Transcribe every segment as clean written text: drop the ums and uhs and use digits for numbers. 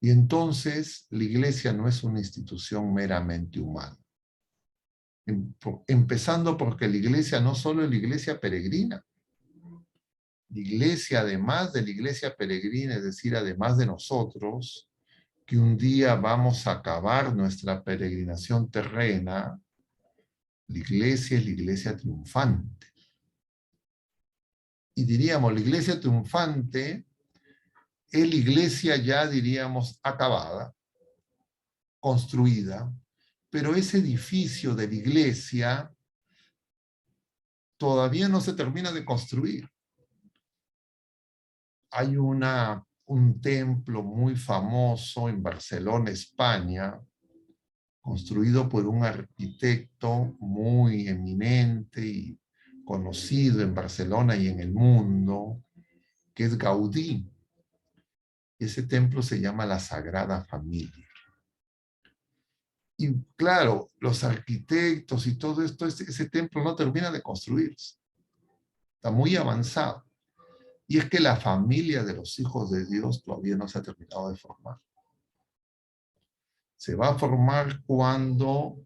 Y entonces la iglesia no es una institución meramente humana. Empezando porque la iglesia no solo es la iglesia peregrina. La iglesia, además de la iglesia peregrina, es decir, además de nosotros, que un día vamos a acabar nuestra peregrinación terrena, la iglesia es la iglesia triunfante. Y diríamos, la iglesia triunfante es la iglesia ya, diríamos, acabada, construida, pero ese edificio de la iglesia todavía no se termina de construir. Hay un templo muy famoso en Barcelona, España, construido por un arquitecto muy eminente y conocido en Barcelona y en el mundo, que es Gaudí. Ese templo se llama la Sagrada Familia. Y claro, los arquitectos y todo esto, ese templo no termina de construirse. Está muy avanzado. Y es que la familia de los hijos de Dios todavía no se ha terminado de formar. Se va a formar cuando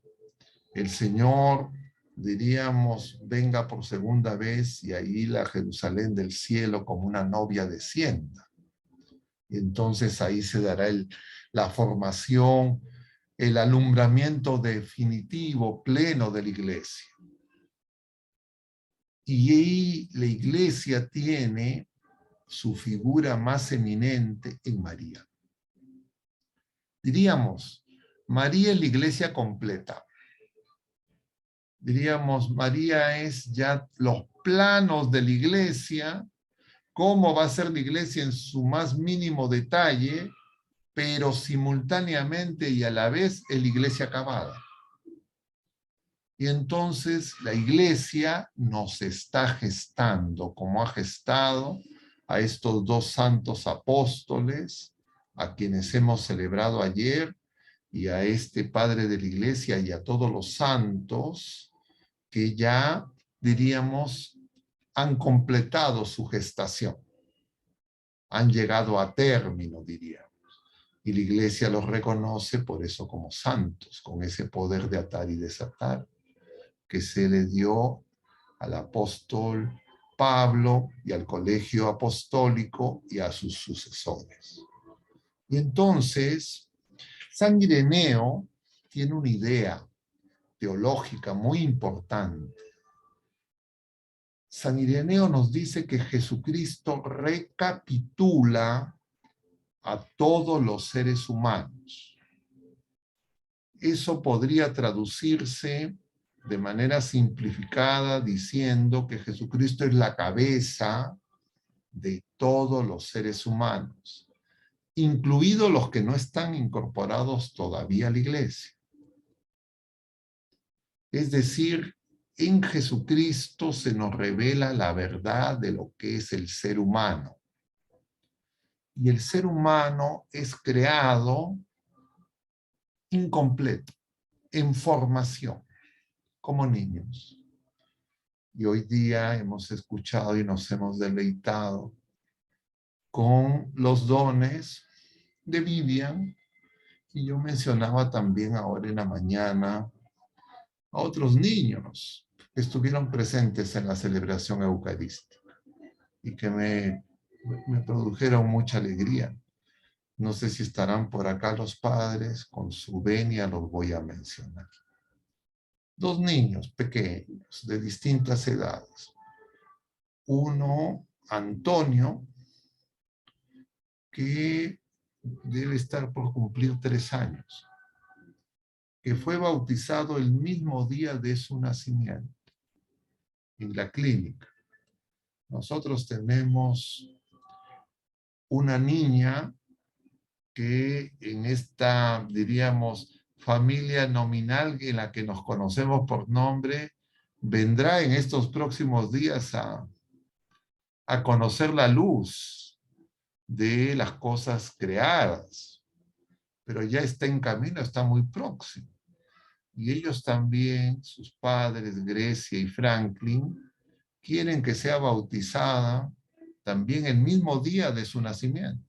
el Señor, diríamos, venga por segunda vez y ahí la Jerusalén del cielo como una novia descienda. Y entonces ahí se dará la formación, el alumbramiento definitivo, pleno de la iglesia. Y ahí la iglesia tiene su figura más eminente en María. Diríamos, María es la iglesia completa. Diríamos, María es ya los planos de la iglesia, cómo va a ser la iglesia en su más mínimo detalle, pero simultáneamente y a la vez es la iglesia acabada. Y entonces la iglesia nos está gestando, como ha gestado a estos dos santos apóstoles, a quienes hemos celebrado ayer, y a este padre de la iglesia y a todos los santos, que ya, diríamos, han completado su gestación, han llegado a término, diríamos. Y la iglesia los reconoce por eso como santos, con ese poder de atar y desatar que se le dio al apóstol Pablo y al colegio apostólico y a sus sucesores. Y entonces, San Ireneo tiene una idea teológica muy importante. San Ireneo nos dice que Jesucristo recapitula a todos los seres humanos. Eso podría traducirse de manera simplificada diciendo que Jesucristo es la cabeza de todos los seres humanos, incluidos los que no están incorporados todavía a la iglesia. Es decir, en Jesucristo se nos revela la verdad de lo que es el ser humano. Y el ser humano es creado incompleto, en formación, como niños. Y hoy día hemos escuchado y nos hemos deleitado con los dones de Vivian, y yo mencionaba también ahora en la mañana a otros niños que estuvieron presentes en la celebración eucarística y que me produjeron mucha alegría. No sé si estarán por acá los padres, con su venia los voy a mencionar. Dos niños pequeños de distintas edades. Uno, Antonio, que debe estar por cumplir 3 años, que fue bautizado el mismo día de su nacimiento, en la clínica. Nosotros tenemos una niña que en esta, diríamos, familia nominal en la que nos conocemos por nombre, vendrá en estos próximos días a conocer la luz de las cosas creadas, pero ya está en camino, está muy próximo. Y ellos también, sus padres, Grecia y Franklin, quieren que sea bautizada también el mismo día de su nacimiento.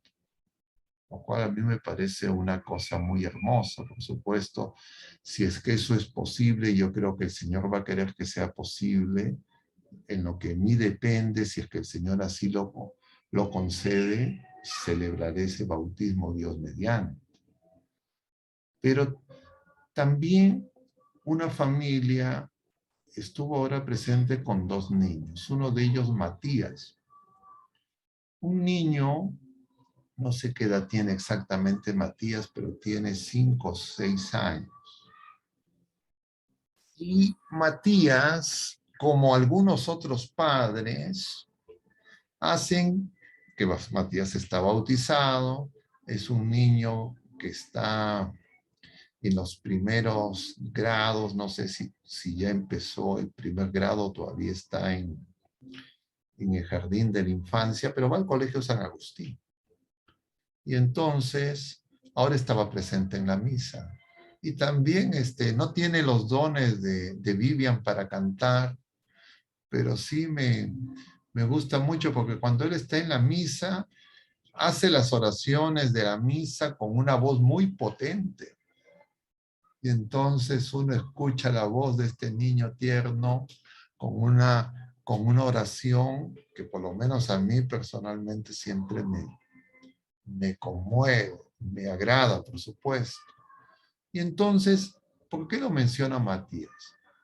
lo cual a mí me parece una cosa muy hermosa. Por supuesto, si es que eso es posible, yo creo que el Señor va a querer que sea posible. En lo que de mí depende, si es que el Señor así lo concede, celebraré ese bautismo Dios mediante. Pero también una familia estuvo ahora presente con dos niños, uno de ellos Matías, un niño, no sé qué edad tiene exactamente Matías, pero tiene 5 o 6 años. Y Matías, como algunos otros padres, hacen que Matías está bautizado, es un niño que está en los primeros grados, no sé si ya empezó el primer grado, todavía está en el jardín de la infancia, pero va al colegio San Agustín. Y entonces, ahora estaba presente en la misa. Y también no tiene los dones de Vivian para cantar, pero sí me gusta mucho porque cuando él está en la misa, hace las oraciones de la misa con una voz muy potente. Y entonces uno escucha la voz de este niño tierno con una oración que por lo menos a mí personalmente siempre me conmueve, me agrada, por supuesto. Y entonces, ¿por qué lo menciona Matías?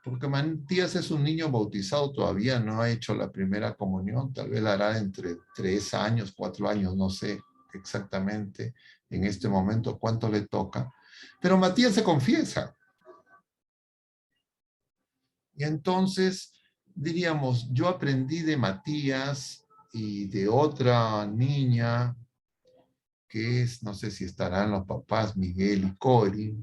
Porque Matías es un niño bautizado, todavía no ha hecho la primera comunión, tal vez la hará entre 3 años, 4 años, no sé exactamente en este momento cuánto le toca. Pero Matías se confiesa. Y entonces, diríamos, yo aprendí de Matías y de otra niña, que es, no sé si estarán los papás Miguel y Cori,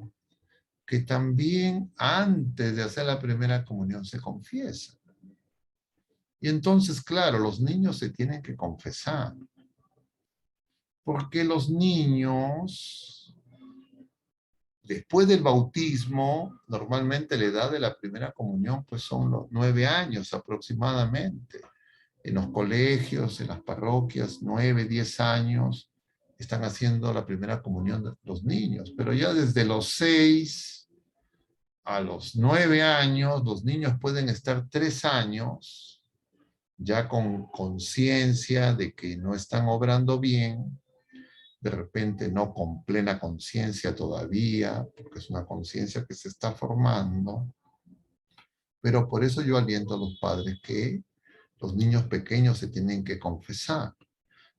que también antes de hacer la primera comunión se confiesan. Y entonces, claro, los niños se tienen que confesar, porque los niños, después del bautismo, normalmente la edad de la primera comunión, pues son los 9 años aproximadamente. En los colegios, en las parroquias, 9, 10 años, están haciendo la primera comunión de los niños, pero ya desde los 6 a los 9 años, los niños pueden estar 3 años ya con conciencia de que no están obrando bien, de repente no con plena conciencia todavía, porque es una conciencia que se está formando, pero por eso yo aliento a los padres que los niños pequeños se tienen que confesar,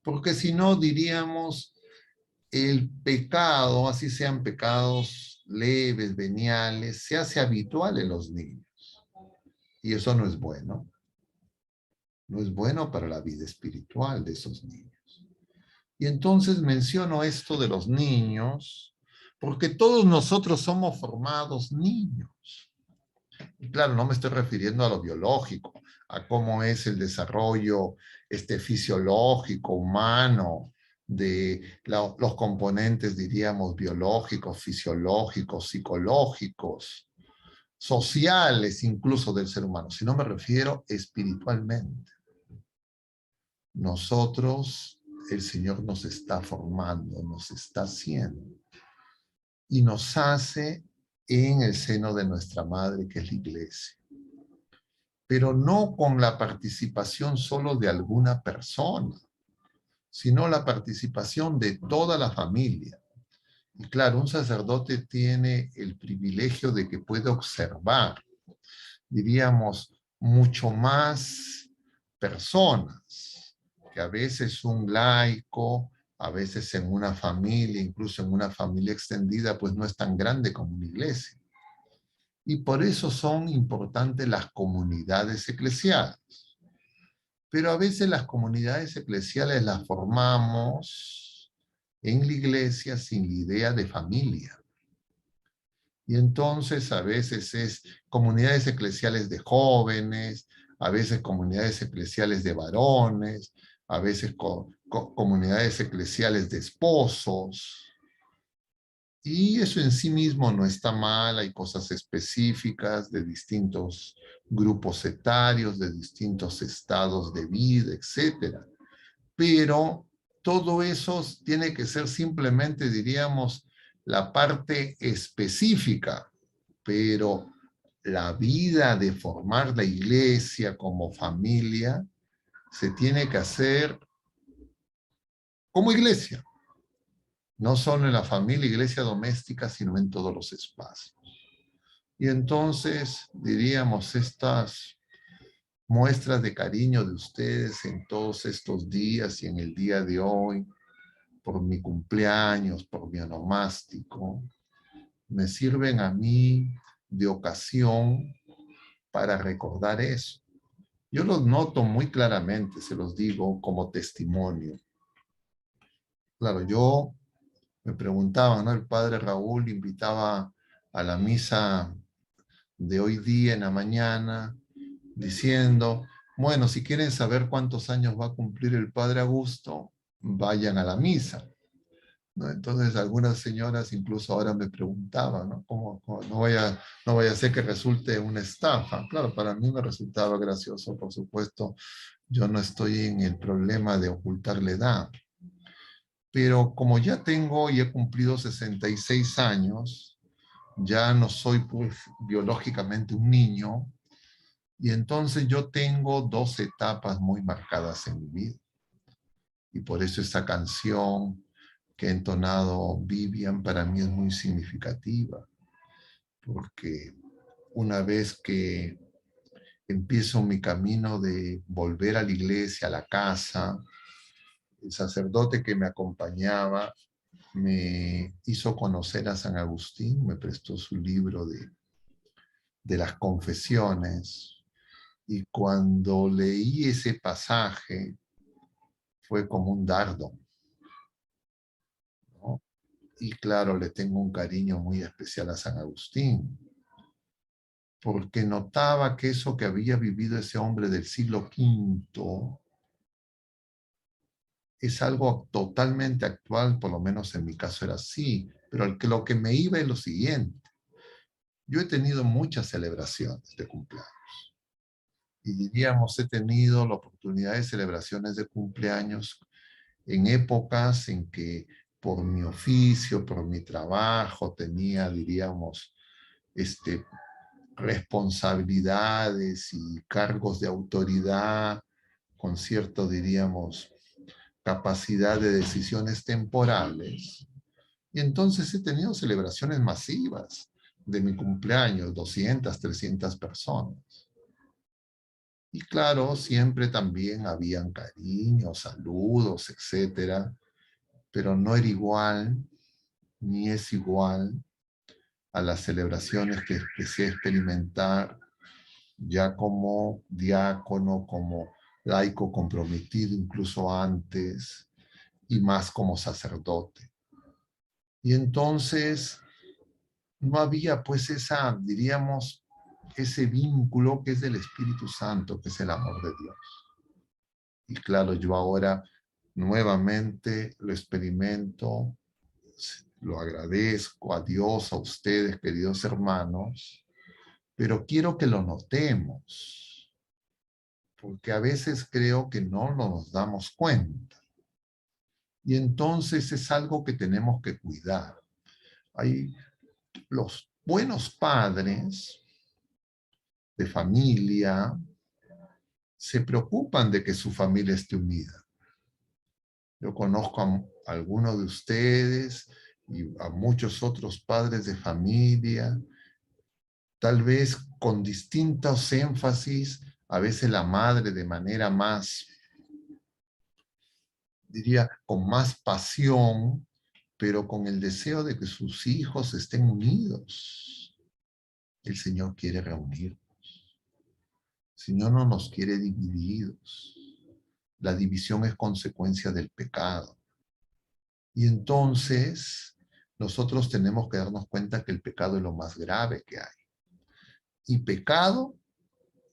porque si no diríamos el pecado, así sean pecados leves, veniales, se hace habitual en los niños. Y eso no es bueno. No es bueno para la vida espiritual de esos niños. Y entonces menciono esto de los niños, porque todos nosotros somos formados niños. Y claro, no me estoy refiriendo a lo biológico, a cómo es el desarrollo fisiológico, humano, de los componentes, diríamos, biológicos, fisiológicos, psicológicos, sociales incluso del ser humano, sino me refiero espiritualmente. Nosotros, el Señor nos está formando, nos está haciendo y nos hace en el seno de nuestra madre, que es la iglesia. Pero no con la participación solo de alguna persona, sino la participación de toda la familia. Y claro, un sacerdote tiene el privilegio de que puede observar, diríamos, mucho más personas, que a veces un laico, a veces en una familia, incluso en una familia extendida, pues no es tan grande como una iglesia. Y por eso son importantes las comunidades eclesiales. Pero a veces las comunidades eclesiales las formamos en la iglesia sin la idea de familia. Y entonces a veces es comunidades eclesiales de jóvenes, a veces comunidades eclesiales de varones, a veces comunidades eclesiales de esposos. Y eso en sí mismo no está mal, hay cosas específicas de distintos grupos etarios, de distintos estados de vida, etc. Pero todo eso tiene que ser simplemente, diríamos, la parte específica, pero la vida de formar la iglesia como familia se tiene que hacer como iglesia, no solo en la familia, iglesia doméstica, sino en todos los espacios. Y entonces, diríamos, estas muestras de cariño de ustedes en todos estos días y en el día de hoy, por mi cumpleaños, por mi onomástico, me sirven a mí de ocasión para recordar eso. Yo los noto muy claramente, se los digo como testimonio. Claro, yo me preguntaba, ¿no? El padre Raúl invitaba a la misa de hoy día en la mañana, diciendo, bueno, si quieren saber cuántos años va a cumplir el padre Augusto, vayan a la misa, ¿no? Entonces algunas señoras incluso ahora me preguntaban, ¿no? ¿Cómo no vaya a ser que resulte una estafa? Claro, para mí me resultaba gracioso, por supuesto, yo no estoy en el problema de ocultar la edad, pero como ya tengo y he cumplido 66 años, ya no soy pues biológicamente un niño, y entonces yo tengo dos etapas muy marcadas en mi vida. Y por eso esta canción que ha entonado Vivian para mí es muy significativa, porque una vez que empiezo mi camino de volver a la iglesia, a la casa, el sacerdote que me acompañaba me hizo conocer a San Agustín, me prestó su libro de las confesiones, y cuando leí ese pasaje fue como un dardo, ¿no? Y claro, le tengo un cariño muy especial a San Agustín, porque notaba que eso que había vivido ese hombre del siglo V es algo totalmente actual, por lo menos en mi caso era así, pero lo que me iba es lo siguiente. Yo he tenido muchas celebraciones de cumpleaños y diríamos, he tenido la oportunidad de celebraciones de cumpleaños en épocas en que por mi oficio, por mi trabajo, tenía, diríamos, responsabilidades y cargos de autoridad con cierto, diríamos, capacidad de decisiones temporales. Y entonces he tenido celebraciones masivas de mi cumpleaños, 200, 300 personas. Y claro, siempre también habían cariños, saludos, etcétera, pero no era igual, ni es igual a las celebraciones que empecé a experimentar ya como diácono, como laico comprometido, incluso antes, y más como sacerdote. Y entonces no había pues esa, diríamos, ese vínculo que es del Espíritu Santo, que es el amor de Dios. Y claro, yo ahora nuevamente lo experimento, lo agradezco a Dios, a ustedes, queridos hermanos, pero quiero que lo notemos, porque a veces creo que no nos damos cuenta. Y entonces es algo que tenemos que cuidar. Hay los buenos padres de familia se preocupan de que su familia esté unida. Yo conozco a algunos de ustedes y a muchos otros padres de familia, tal vez con distintos énfasis, a veces la madre de manera más, diría, con más pasión, pero con el deseo de que sus hijos estén unidos. El Señor quiere reunirnos. El Señor no nos quiere divididos. La división es consecuencia del pecado. Y entonces nosotros tenemos que darnos cuenta que el pecado es lo más grave que hay. Y pecado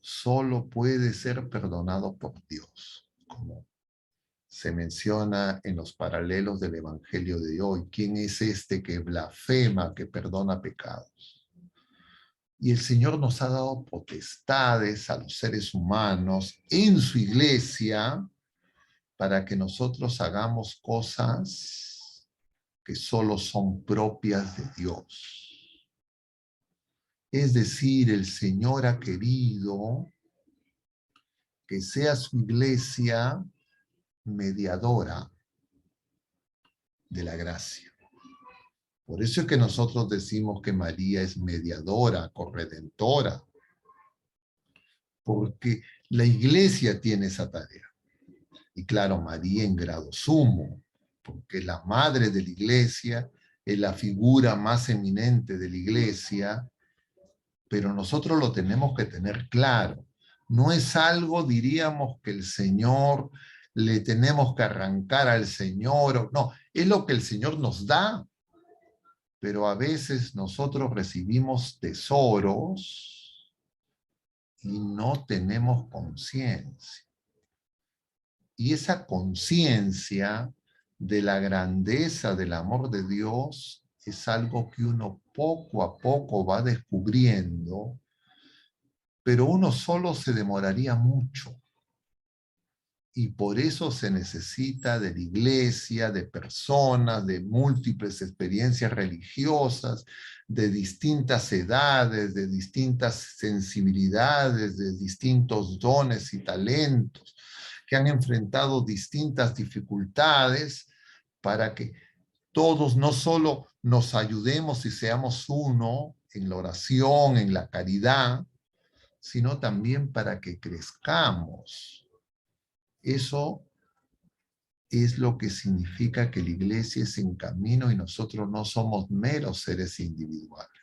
solo puede ser perdonado por Dios, como se menciona en los paralelos del Evangelio de hoy. ¿Quién es este que blasfema, que perdona pecados? Y el Señor nos ha dado potestades a los seres humanos en su iglesia para que nosotros hagamos cosas que solo son propias de Dios. Es decir, el Señor ha querido que sea su iglesia mediadora de la gracia. Por eso es que nosotros decimos que María es mediadora, corredentora, porque la iglesia tiene esa tarea. Y claro, María en grado sumo, porque la madre de la iglesia es la figura más eminente de la iglesia, pero nosotros lo tenemos que tener claro. No es algo, diríamos, que el Señor le tenemos que arrancar al Señor. No, es lo que el Señor nos da, pero a veces nosotros recibimos tesoros y no tenemos conciencia. Y esa conciencia de la grandeza del amor de Dios es algo que uno poco a poco va descubriendo, pero uno solo se demoraría mucho. Y por eso se necesita de la iglesia, de personas, de múltiples experiencias religiosas, de distintas edades, de distintas sensibilidades, de distintos dones y talentos, que han enfrentado distintas dificultades para que todos no solo nos ayudemos y seamos uno en la oración, en la caridad, sino también para que crezcamos. Eso es lo que significa que la iglesia es en camino y nosotros no somos meros seres individuales.